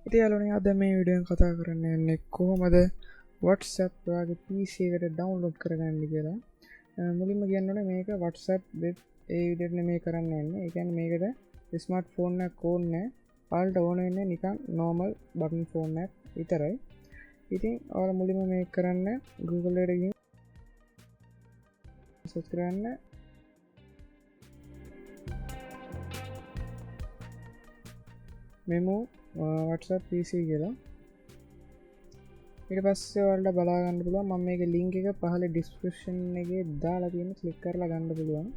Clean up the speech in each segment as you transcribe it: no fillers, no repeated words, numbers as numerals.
ඉතින් යාළුවනේ අද මේ වීඩියෝ එක කතා කරන්න යන්නේ කොහොමද WhatsApp ඔයාගේ PC එකට ඩවුන්ලෝඩ් කරගන්න කියලා. මුලින්ම කියන්න ඕනේ මේක WhatsApp වෙබ් ඒ විදිහට නෙමෙයි කරන්න යන්නේ. ඒ කියන්නේ මේකට ස්මාර්ට්ෆෝන් එකක් ඕනේ නැහැ. ඔයාලට ඕන වෙන්නේ නිකන් normal button phone එකක් විතරයි. ඉතින් ඔයාලා මුලින්ම මේක කරන්න Google එකට ගිහින් සර්ච් කරන්න මෙමු WhatsApp PC කියලා. ඊට පස්සේ ඔයාලට බලා ගන්න පුළුවන් මම මේකේ link එක පහළ description එකේ දාලා තියෙන click කරලා ගන්න පුළුවන්.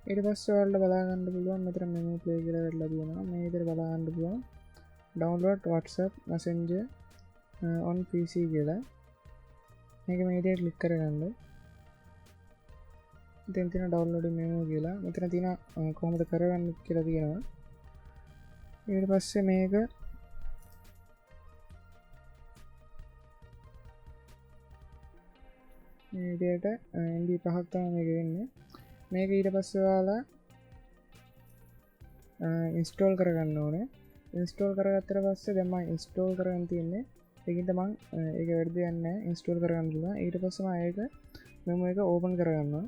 ඊට පස්සේ ඔයාලට බලා ගන්න පුළුවන් මෙතන menu play කියලා වෙලා තියෙනවා. මේ විදිහට බලා ගන්න පුළුවන් download WhatsApp Messenger on PC කියලා. මේක මේ විදිහට ක්ලික් කරගන්න. ඉතින් තියෙන downloading menu කියලා. මෙතන තියෙන කොහොමද කරගන්නේ කියලා තියෙනවා. ඊට පස්සේ මේක මේ විදිහට MB 5ක් තමයි මේක වෙන්නේ. මේක ඊට පස්සේ ඔයාලා install කරගන්න ඕනේ. install කරගත්තට පස්සේ දැන් මම install කරගෙන තියන්නේ. ඒකින්ද මම ඒක වැඩි දෙයක් නැහැ install කරගන්න පුළුවන්. ඊට පස්සේ මම ඒක මෙමු එක open කරගන්නවා.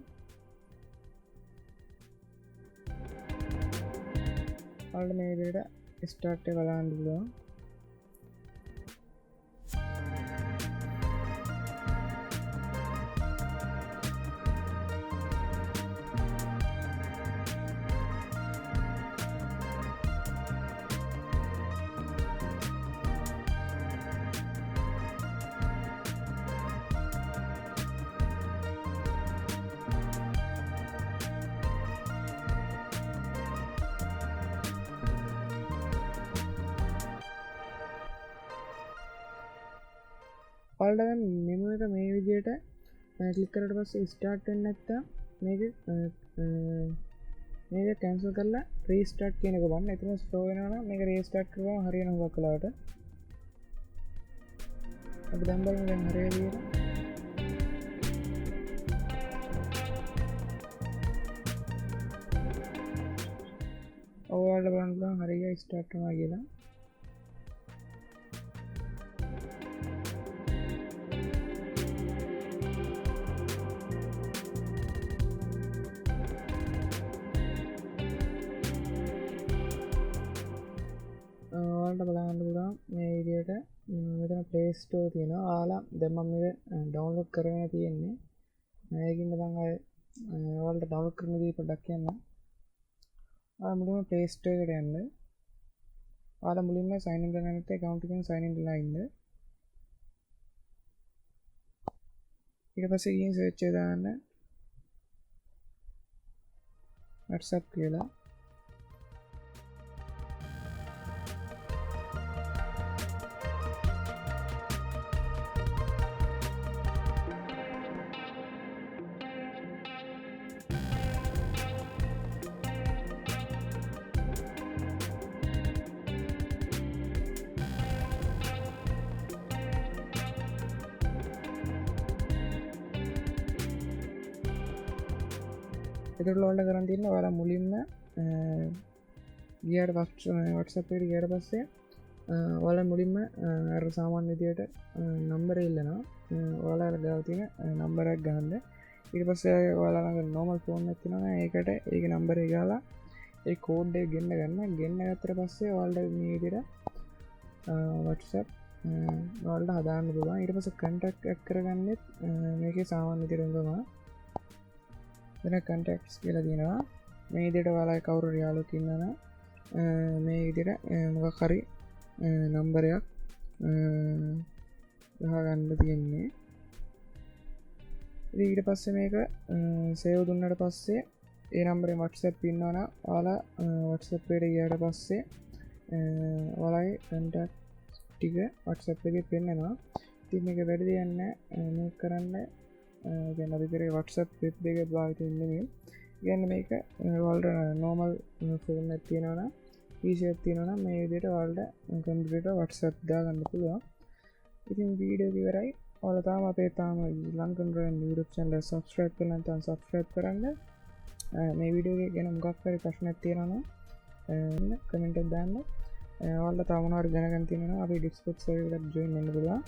ඔයාලට මේ විදිහට start එක බලන්න පුළුවන්. ඔයාලට මෙමු එක මේ විදිහට ක්ලික් කරලා පස්සේ ස්ටාර්ට් වෙන්නේ නැත්තම් මේක කැන්සල් කරලා රීස්ටාර්ට් කියන එක බලන්න. එතන ස්ලෝ වෙනවා නම් මේක රීස්ටාර්ට් කරපුවම හරියනවා හුඟක් වෙලාවට. අපි දැන් බලමු දැන් හරියද කියලා. ඔයාලට බලන්න පුළුවන් හරියට ස්ටාර්ට් වෙනවා කියලා. ඔයාලට බලන්න පුළුවන් මේ විදිහට මෙතන Play Store තියෙනවා. ඔයාලා දැන් මම මේක ඩවුන්ලෝඩ් කරගෙන තියෙන්නේ. මේකින්ද මම ඔයාලට ඩවුන්ලෝඩ් කරන විදිහ පොඩ්ඩක් කියන්න. ඔයාලා මුලින්ම Play Store එකට යන්න. ඔයාලා මුලින්ම sign in කරලා නැත්නම් account එකෙන් sign in කරලා ඉන්න. ඊට පස්සේ ගිහින් search එක දාන්න WhatsApp කියලා. එතකොට ඔයාලට කරන් තියෙන්නේ ඔයාලා මුලින්ම ගියාට පස්සේ WhatsApp එකට ගියාට පස්සේ ඔයාලා මුලින්ම අර සාමාන්‍ය විදියට නම්බර් ඉල්ලනවා. ඔයාලා ගාව තියෙන නම්බර් එක ගහන්න. ඊට පස්සේ ඔයාලා ළඟ normal phone එකක් තියෙනවා. ඒකට ඒකේ නම්බර් එක ගාලා ඒ කෝඩ් එක ගෙන්න ගන්න. ගෙන්න ගත්තට පස්සේ ඔයාලට මේ විදියට WhatsApp ඔයාලට හදාන්න පුළුවන්. ඊට පස්සේ contact add කරගන්නෙත් මේකේ සාමාන්‍ය විදියට තමයි. දැන් contacts කියලා තියෙනවා. මේ විදිහට ඔයාලා කවුරු හරි යාළුවෙක් ඉන්නවා මේ විදිහට මොකක් හරි නම්බරයක් ගහගන්න තියෙන්නේ. ඉතින් ඊට පස්සේ මේක සේව් දුන්නාට පස්සේ ඒ නම්බරෙන් WhatsApp ඉන්නවනම් ඔයාලා WhatsApp එකට ගියාට පස්සේ ඔයාලගේ contact ටික WhatsApp එකේ පෙන්නනවා. ඉතින් මේක වැඩි දෙයක් නැහැ මේක කරන්න. දැන් අපි කරේ WhatsApp web එක භාවිත වෙන්නේ. කියන්නේ මේක ඔයාලට normal phone එකක් තියෙනවා නම් PC එකක් තියෙනවා නම් මේ විදිහට ඔයාලට computer WhatsApp දාගන්න පුළුවන්. ඉතින් වීඩියෝ ඉවරයි. ඔයාලා තාම අපේ තාම ලංකන් රොයන් YouTube channel subscribe කරලා නැත්නම් subscribe කරන්න. මේ වීඩියෝ එක ගැන මොකක් හරි ප්‍රශ්නයක් තියෙනවා නම් කමෙන්ට් එකක් දාන්න. ඔයාලා තාම මොනවාරි දැනගන්න තියෙනවා නම් අපේ Discord server එකට join වෙන්න පුළුවන්.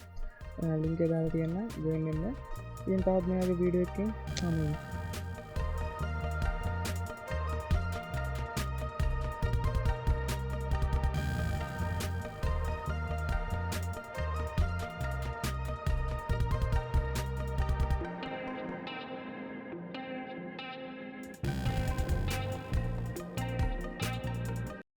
link එක දාලා තියෙනවා join වෙන්න. ඉතින් තවත් මේ වගේ වීඩියෝ එකකින් හමු.